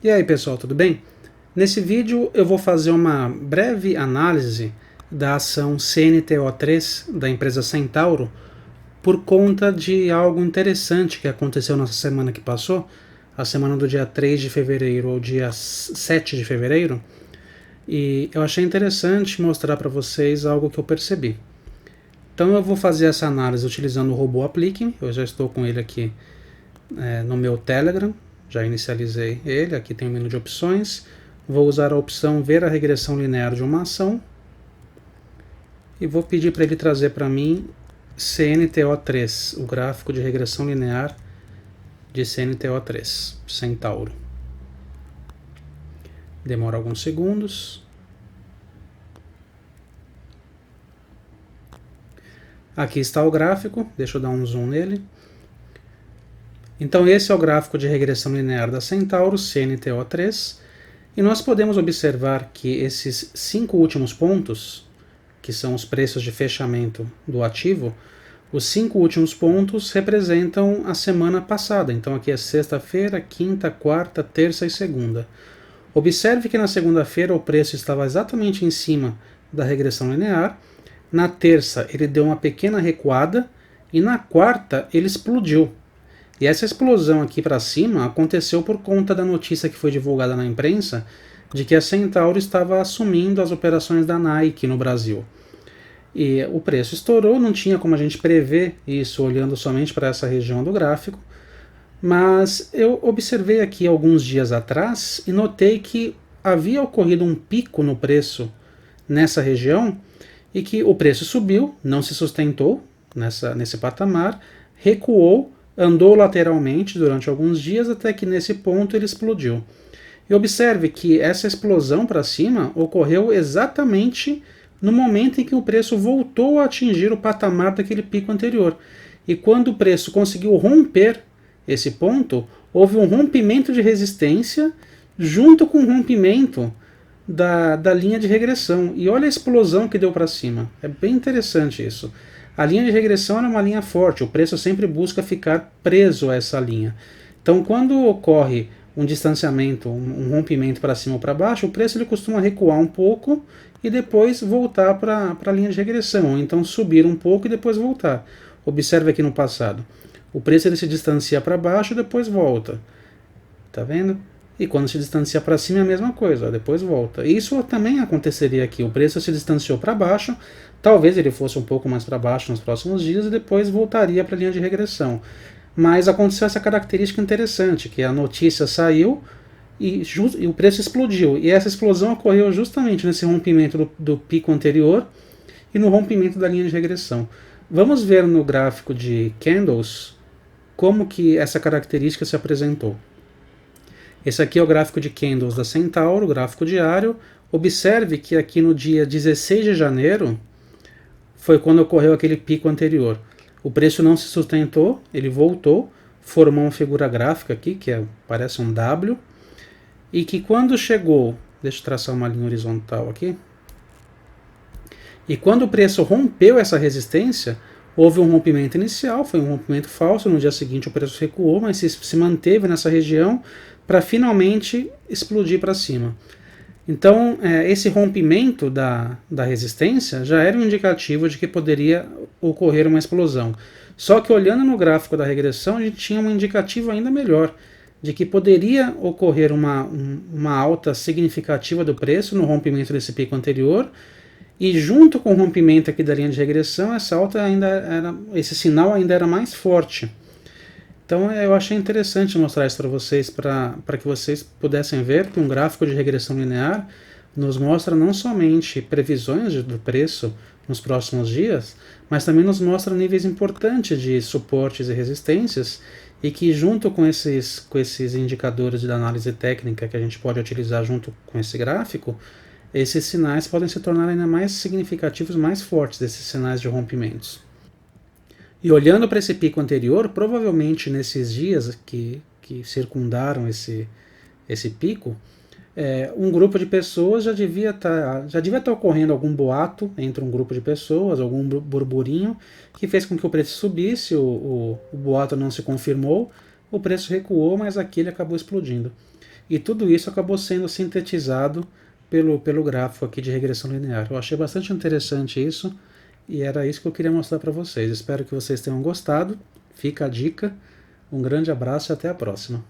E aí pessoal, tudo bem? Nesse vídeo eu vou fazer uma breve análise da ação CNTO3 da empresa Centauro por conta de algo interessante que aconteceu nessa semana que passou, a semana do dia 3 de fevereiro ao dia 7 de fevereiro, e eu achei interessante mostrar para vocês algo que eu percebi. Então eu vou fazer essa análise utilizando o robô Applique, eu já estou com ele aqui no meu Telegram, já inicializei ele, aqui tem o menu de opções, vou usar a opção ver a regressão linear de uma ação e vou pedir para ele trazer para mim CNTO3, o gráfico de regressão linear de CNTO3, Centauro. Demora alguns segundos. Aqui está o gráfico, deixa eu dar um zoom nele. Então esse é o gráfico de regressão linear da Centauro, CNTO3, e nós podemos observar que esses 5 últimos pontos, que são os preços de fechamento do ativo, os 5 últimos pontos representam a semana passada. Então aqui é sexta-feira, quinta, quarta, terça e segunda. Observe que na segunda-feira o preço estava exatamente em cima da regressão linear, na terça ele deu uma pequena recuada e na quarta ele explodiu. E essa explosão aqui para cima aconteceu por conta da notícia que foi divulgada na imprensa de que a Centauro estava assumindo as operações da Nike no Brasil. E o preço estourou, não tinha como a gente prever isso olhando somente para essa região do gráfico, mas eu observei aqui alguns dias atrás e notei que havia ocorrido um pico no preço nessa região e que o preço subiu, não se sustentou nesse patamar, recuou, andou lateralmente durante alguns dias até que nesse ponto ele explodiu. E observe que essa explosão para cima ocorreu exatamente no momento em que o preço voltou a atingir o patamar daquele pico anterior. E quando o preço conseguiu romper esse ponto, houve um rompimento de resistência junto com o rompimento da linha de regressão. E olha a explosão que deu para cima. É bem interessante isso. A linha de regressão era uma linha forte, o preço sempre busca ficar preso a essa linha. Então, quando ocorre um distanciamento, um rompimento para cima ou para baixo, o preço ele costuma recuar um pouco e depois voltar para a linha de regressão, ou então subir um pouco e depois voltar. Observe aqui no passado. O preço ele se distancia para baixo e depois volta. Tá vendo? E quando se distancia para cima é a mesma coisa, depois volta. Isso também aconteceria aqui. O preço se distanciou para baixo, talvez ele fosse um pouco mais para baixo nos próximos dias e depois voltaria para a linha de regressão. Mas aconteceu essa característica interessante, que a notícia saiu e o preço explodiu. E essa explosão ocorreu justamente nesse rompimento do pico anterior e no rompimento da linha de regressão. Vamos ver no gráfico de candles como que essa característica se apresentou. Esse aqui é o gráfico de candles da Centauro, gráfico diário. Observe que aqui no dia 16 de janeiro foi quando ocorreu aquele pico anterior. O preço não se sustentou, ele voltou, formou uma figura gráfica aqui, que parece um W, e que quando chegou, deixa eu traçar uma linha horizontal aqui, e quando o preço rompeu essa resistência, houve um rompimento inicial, foi um rompimento falso, no dia seguinte o preço recuou, mas se manteve nessa região para finalmente explodir para cima. Então, esse rompimento da resistência já era um indicativo de que poderia ocorrer uma explosão. Só que olhando no gráfico da regressão, a gente tinha um indicativo ainda melhor, de que poderia ocorrer uma alta significativa do preço no rompimento desse pico anterior, e junto com o rompimento aqui da linha de regressão, esse sinal ainda era mais forte. Então eu achei interessante mostrar isso para vocês, para que vocês pudessem ver que um gráfico de regressão linear nos mostra não somente previsões do preço nos próximos dias, mas também nos mostra níveis importantes de suportes e resistências, e que junto com esses indicadores de análise técnica que a gente pode utilizar junto com esse gráfico, esses sinais podem se tornar ainda mais significativos, mais fortes, desses sinais de rompimentos. E olhando para esse pico anterior, provavelmente nesses dias que circundaram esse pico, um grupo de pessoas já devia estar ocorrendo algum boato entre um grupo de pessoas, algum burburinho, que fez com que o preço subisse, o boato não se confirmou, o preço recuou, mas aqui ele acabou explodindo. E tudo isso acabou sendo sintetizado pelo gráfico aqui de regressão linear. Eu achei bastante interessante isso e era isso que eu queria mostrar para vocês. Espero que vocês tenham gostado. Fica a dica. Um grande abraço e até a próxima.